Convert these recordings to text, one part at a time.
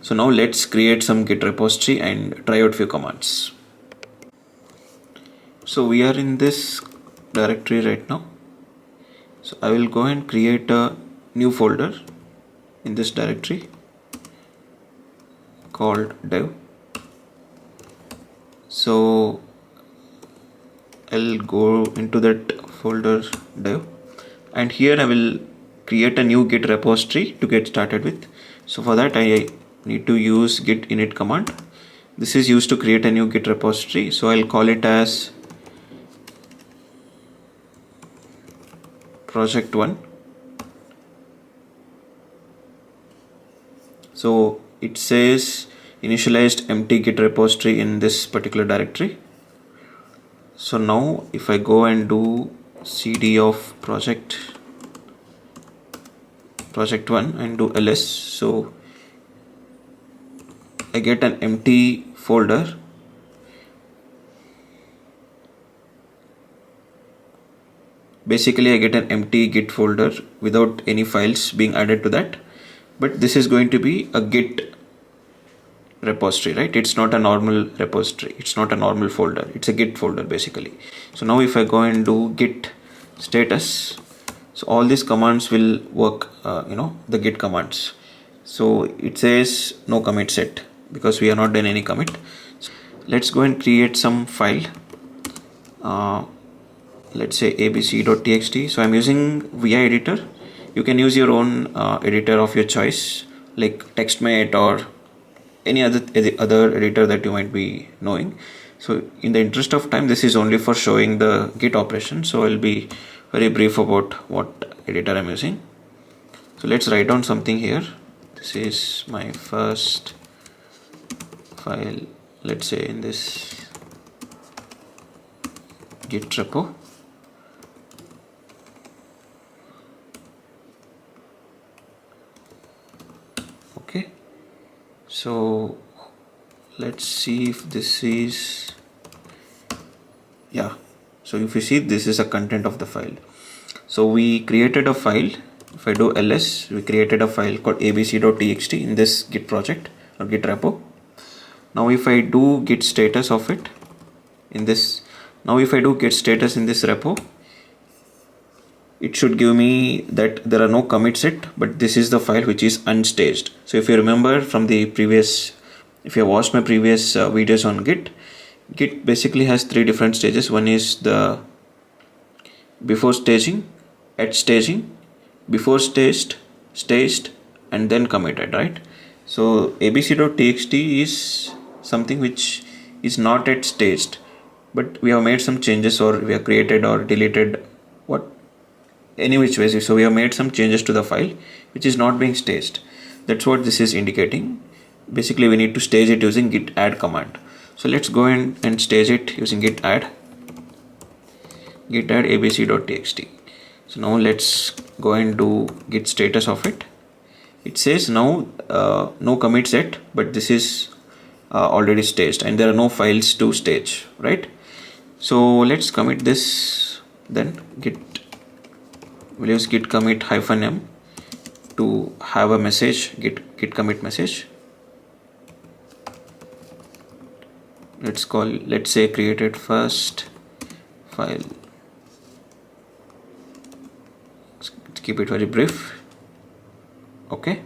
So now let's create some Git repository and try out few commands. So we are in this directory right now. So I will go and create a new folder in this directory called dev. So I'll go into that folder dev, and here I will create a new Git repository to get started with. So for that I need to use git init command. This is used to create a new Git repository. So I'll call it as project1. So it says initialized empty Git repository in this particular directory. So now if I go and do cd of project1 and do ls, so I get an empty folder. Basically I get an empty Git folder without any files being added to that, but this is going to be a Git repository, right? It's not a normal repository, it's not a normal folder, it's a Git folder basically. So now if I go and do git status, so all these commands will work, the Git commands. So it says no commit set because we are not done any commit. So let's go and create some file. Let's say abc.txt. So I'm using vi editor. You can use your own editor of your choice, like TextMate or any other editor that you might be knowing. So in the interest of time, this is only for showing the Git operation, so I'll be very brief about what editor I'm using. So let's write down something here. This is my first file, let's say in this Git repo. Okay, so let's see if this is, yeah, so if you see, this is a content of the file. So we created a file. If I do ls, we created a file called abc.txt in this Git project or Git repo. Now if I do git status of it in this, now if I do git status in this repo, it should give me that there are no commits yet, but this is the file which is unstaged. So if you remember from the previous, if you have watched my previous videos on Git basically has three different stages. One is the before staging, at staging, before staged, staged, and then committed, right? So abc.txt is something which is not at staged, but we have made some changes, or we have created or deleted any which ways. So we have made some changes to the file which is not being staged. That's what this is indicating. Basically we need to stage it using git add command. So let's go in and stage it using git add abc.txt. So now let's go and do git status of it. It says now no commits yet, but this is already staged and there are no files to stage, right? So let's commit this. Then we'll use git commit -m to have a message, git commit message. Let's say created first file. Let's keep it very brief. Okay,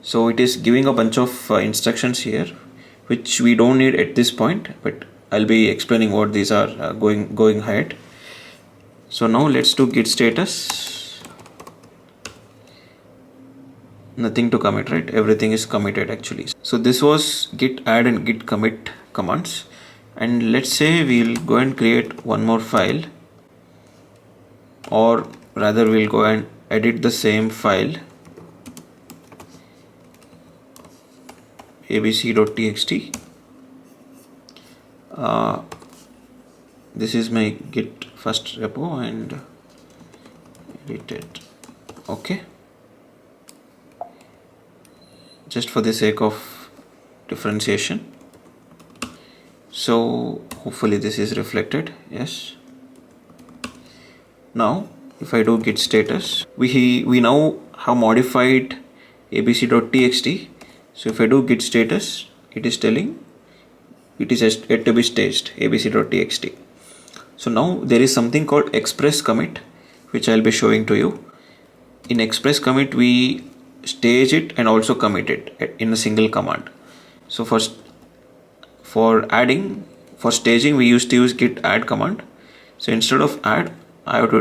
so it is giving a bunch of instructions here which we don't need at this point, but I'll be explaining what these are going ahead. So now let's do git status. Nothing to commit, right? Everything is committed actually. So this was git add and git commit commands, and let's say we'll go and create one more file, or rather we'll go and edit the same file abc.txt. This is my git first repo and edit it. Okay, just for the sake of differentiation. So hopefully this is reflected. Yes. Now if I do git status, we now have modified abc.txt. So if I do git status, it is telling it is yet to be staged, abc.txt. So now there is something called express commit, which I'll be showing to you. In express commit, we stage it and also commit it in a single command. So first, for staging, we used to use git add command. So instead of add, I have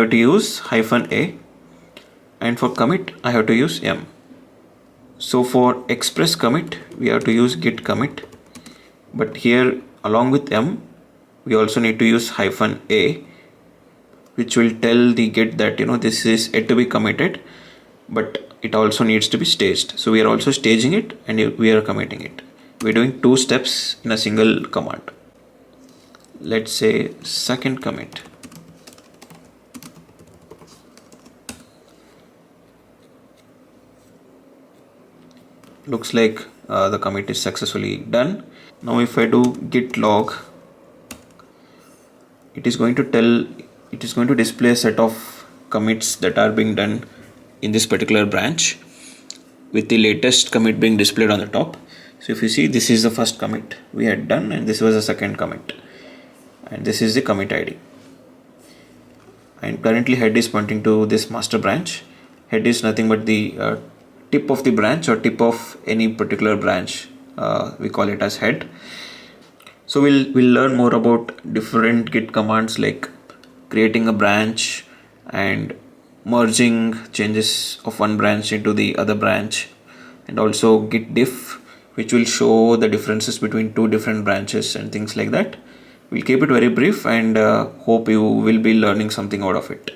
to use -a, and for commit, I have to use m. So for express commit, we have to use git commit, but here along with m, we also need to use -a, which will tell the git that this is yet to be committed, but it also needs to be staged. So we are also staging it and we are committing it. We're doing two steps in a single command. Let's say second commit. Looks like the commit is successfully done. Now if I do git log, it is going to display a set of commits that are being done in this particular branch, with the latest commit being displayed on the top. So if you see, this is the first commit we had done, and this was the second commit, and this is the commit ID. And currently head is pointing to this master branch. Head is nothing but the tip of the branch, or tip of any particular branch. We call it as head. So we'll learn more about different git commands, like creating a branch and merging changes of one branch into the other branch, and also git diff, which will show the differences between two different branches and things like that. We'll keep it very brief, and hope you will be learning something out of it.